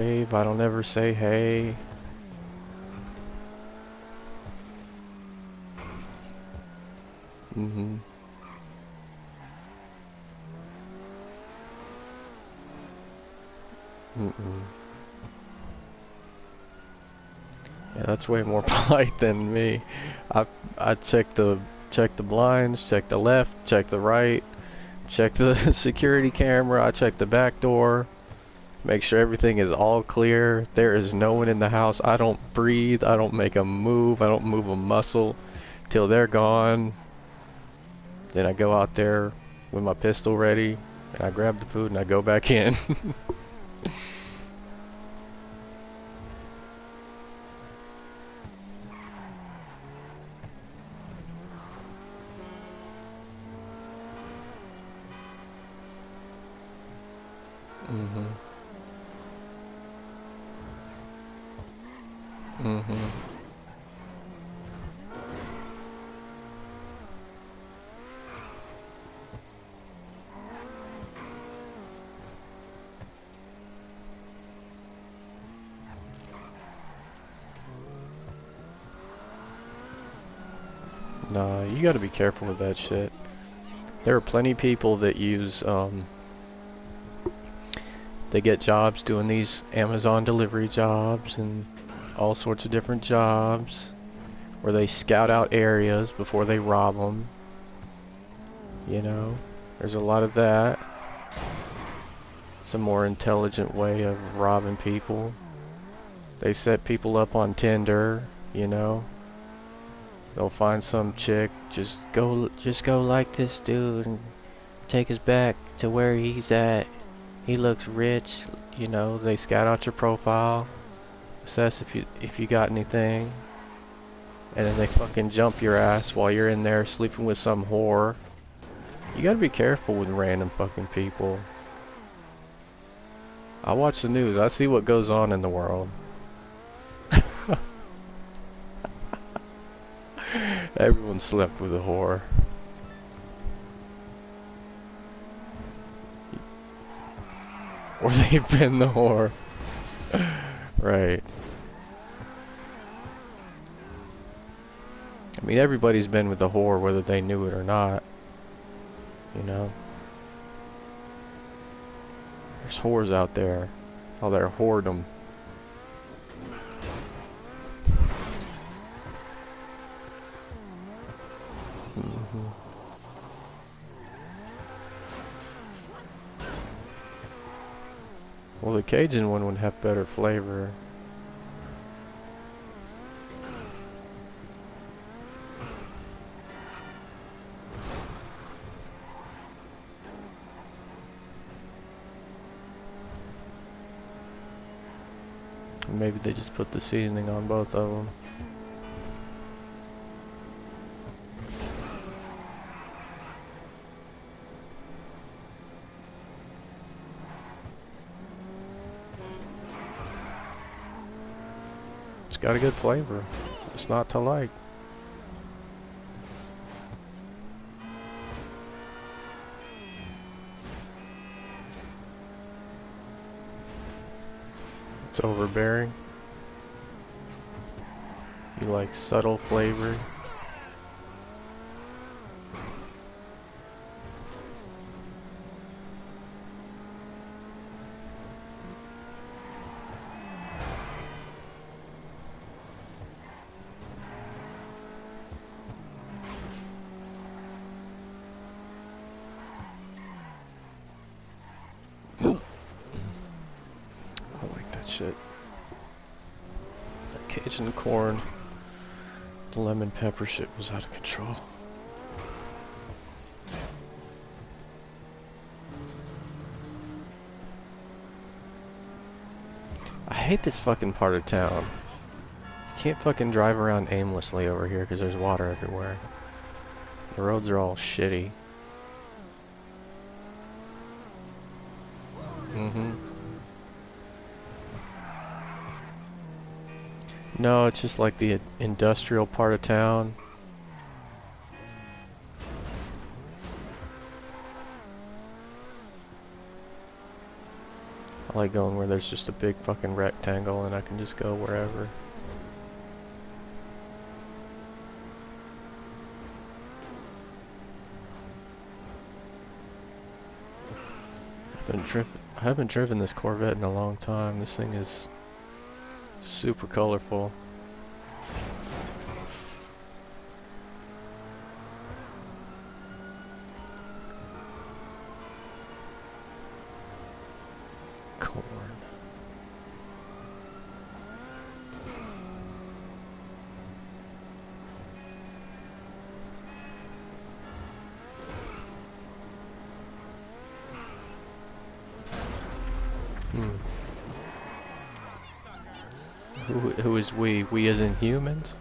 Dave, I don't ever say hey. Mm-hmm. Mm-mm. Yeah, that's way more polite than me. I I check the blinds, check the left, check the right, check the security camera, I check the back door, make sure everything is all clear. There is no one in the house. I don't breathe, I don't make a move, I don't move a muscle till they're gone. Then I go out there with my pistol ready and I grab the food and I go back in. Mhm. Mhm. Nah, you gotta be careful with that shit. There are plenty of people that use, they get jobs doing these Amazon delivery jobs and all sorts of different jobs where they scout out areas before they rob them. You know, there's a lot of that. It's a more intelligent way of robbing people. They set people up on Tinder, you know. They'll find some chick, just go like this dude and take us back to where he's at. He looks rich, you know. They scout out your profile, assess if you got anything, and then they fucking jump your ass while you're in there sleeping with some whore. You gotta be careful with random fucking people. I watch the news, I see what goes on in the world. Everyone slept with a whore. Or they've been the whore. Right. I mean, everybody's been with a whore whether they knew it or not. You know? There's whores out there. Oh, they're whoredom. Mm-hmm. Well, the Cajun one would have better flavor. Maybe they just put the seasoning on both of them. It's got a good flavor. It's not to like. It's overbearing. You like subtle flavor. I like that shit. That Cajun corn, the lemon pepper shit was out of control. I hate this fucking part of town. You can't fucking drive around aimlessly over here because there's water everywhere. The roads are all shitty. Mm-hmm. No, it's just like the industrial part of town. I like going where there's just a big fucking rectangle and I can just go wherever. I haven't driven this Corvette in a long time. This thing is super colorful. Corn. Who is we? We as in humans?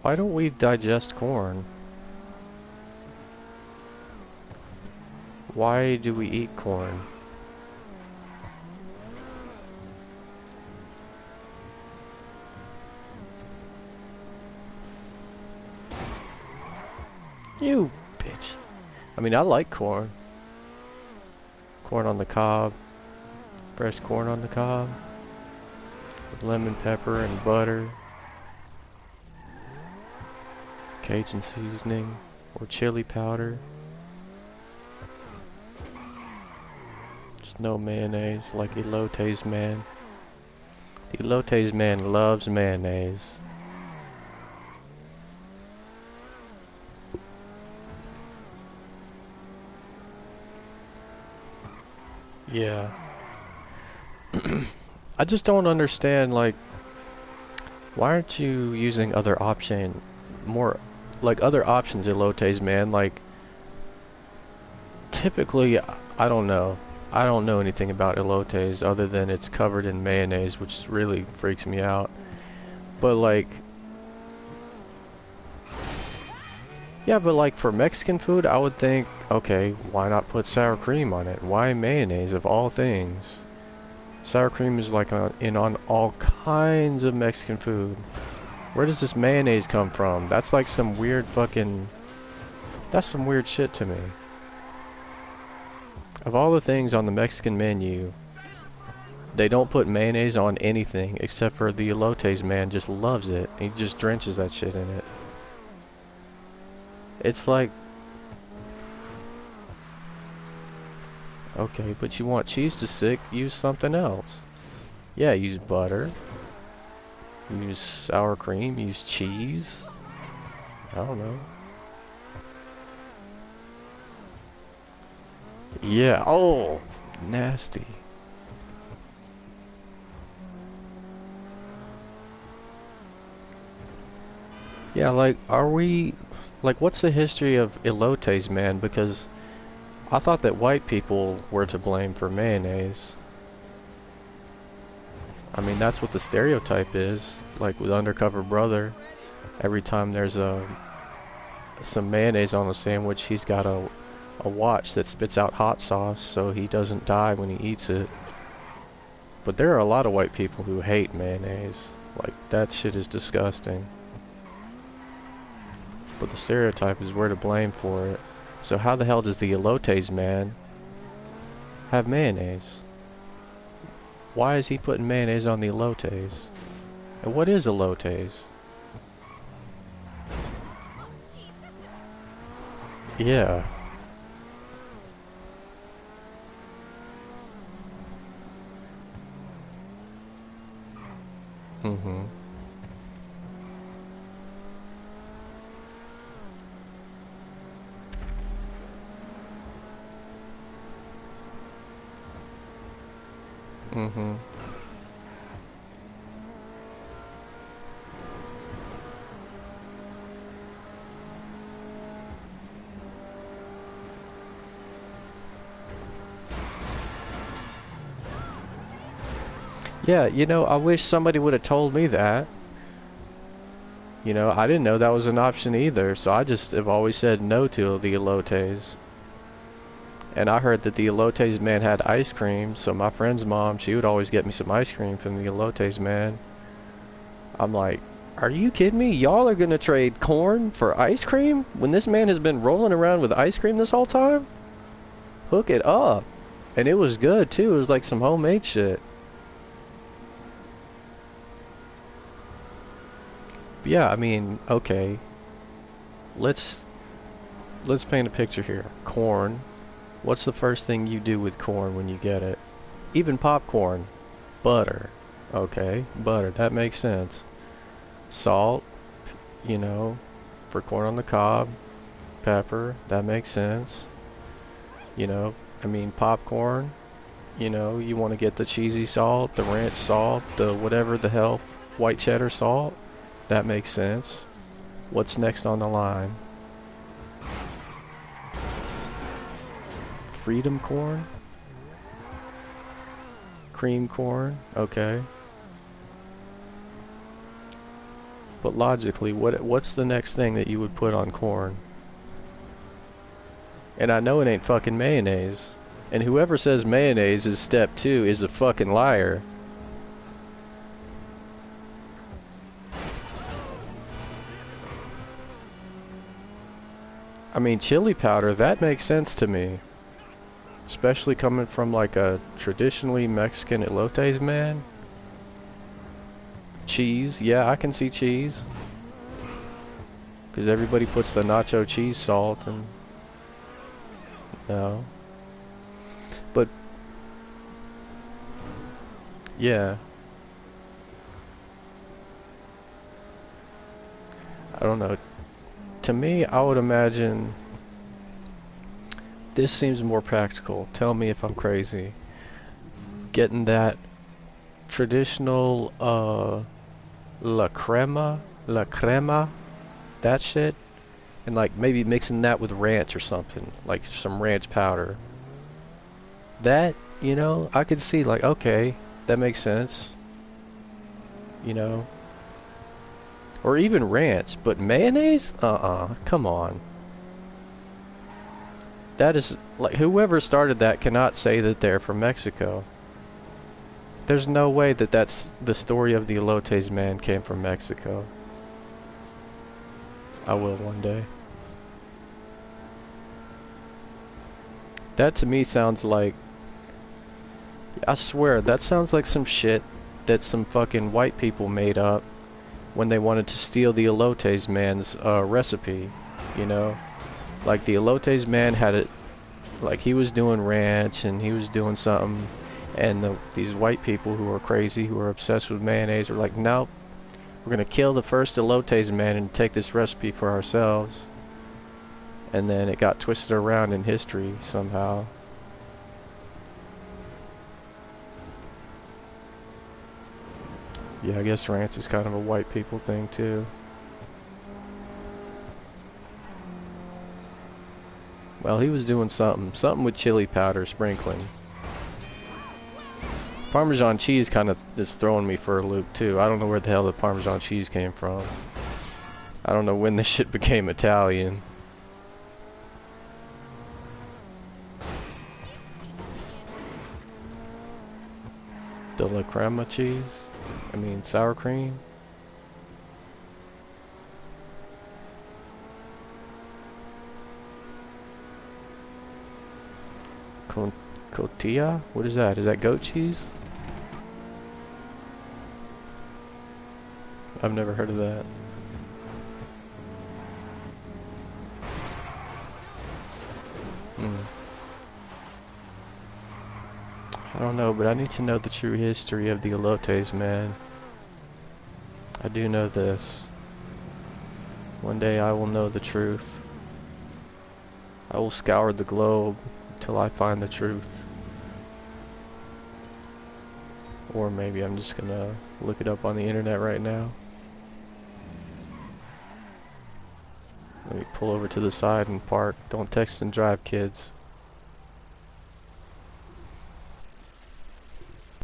Why don't we digest corn? Why do we eat corn? You bitch. I mean, I like corn. Corn on the cob. Fresh corn on the cob. With lemon pepper and butter. Cajun seasoning. Or chili powder. Just no mayonnaise like Elotes man. Elotes man loves mayonnaise. Yeah. I just don't understand, like, why aren't you using other options, Elotes, man? Like, typically, I don't know. I don't know anything about Elotes other than it's covered in mayonnaise, which really freaks me out. But, like, yeah, but like for Mexican food, I would think, okay, why not put sour cream on it? Why mayonnaise of all things? Sour cream is like on all kinds of Mexican food. Where does this mayonnaise come from? That's like some weird fucking... That's some weird shit to me. Of all the things on the Mexican menu, they don't put mayonnaise on anything except for the Elotes man just loves it. He just drenches that shit in it. It's like... Okay, but you want cheese to stick, use something else. Yeah, use butter. Use sour cream, use cheese. I don't know. Yeah, oh, nasty. Yeah, like, are we... Like, what's the history of Elotes, man? Because I thought that white people were to blame for mayonnaise. I mean, that's what the stereotype is. Like with Undercover Brother, every time there's some mayonnaise on the sandwich, he's got a watch that spits out hot sauce so he doesn't die when he eats it. But there are a lot of white people who hate mayonnaise. Like, that shit is disgusting. But the stereotype is we're to blame for it. So how the hell does the Elotes man have mayonnaise? Why is he putting mayonnaise on the Elotes? And what is Elotes? Yeah. Mm-hmm. Mm-hmm. Yeah, you know, I wish somebody would have told me that. You know, I didn't know that was an option either, so I just have always said no to the Elotes. And I heard that the Elotes man had ice cream, so my friend's mom, she would always get me some ice cream from the Elotes man. I'm like, Are you kidding me? Y'all are gonna trade corn for ice cream? When this man has been rolling around with ice cream this whole time? Hook it up. And it was good too, it was like some homemade shit. Yeah, I mean, okay. Let's paint a picture here. Corn. What's the first thing you do with corn when you get it? Even popcorn. Butter. Okay, butter, that makes sense. Salt, you know, for corn on the cob. Pepper, that makes sense. You know, I mean popcorn, you know, you want to get the cheesy salt, the ranch salt, the whatever the hell, white cheddar salt. That makes sense. What's next on the line? Freedom corn? Cream corn? Okay. But logically, what's the next thing that you would put on corn? And I know it ain't fucking mayonnaise. And whoever says mayonnaise is step 2 is a fucking liar. I mean, chili powder, that makes sense to me. Especially coming from like a traditionally Mexican elotes man. Cheese, yeah, I can see cheese. Because everybody puts the nacho cheese salt and... No. But... Yeah. I don't know. To me, I would imagine... This seems more practical. Tell me if I'm crazy. Getting that traditional, la crema, that shit, and like maybe mixing that with ranch or something, like some ranch powder. That, you know, I could see like, okay, that makes sense. You know, or even ranch, but mayonnaise? Come on. That is, like, whoever started that cannot say that they're from Mexico. There's no way that that's the story of the Elotes man came from Mexico. I will one day. That to me sounds like... I swear, that sounds like some shit that some fucking white people made up when they wanted to steal the Elotes man's recipe, you know? Like the Elotes man had it, like he was doing ranch and he was doing something, and these white people who are crazy, who are obsessed with mayonnaise, are like, nope, we're gonna kill the first Elotes man and take this recipe for ourselves. And then it got twisted around in history somehow. Yeah, I guess ranch is kind of a white people thing too. Well, he was doing something with chili powder sprinkling. Parmesan cheese kind of is throwing me for a loop too. I don't know where the hell the Parmesan cheese came from. I don't know when this shit became Italian. The La Crema cheese? I mean, sour cream? Cotilla? What is that? Is that goat cheese? I've never heard of that. I don't know, but I need to know the true history of the Elotes, man. I do know this. One day I will know the truth. I will scour the globe until I find the truth. Or maybe I'm just gonna look it up on the internet right now. Let me pull over to the side and park. Don't text and drive, kids.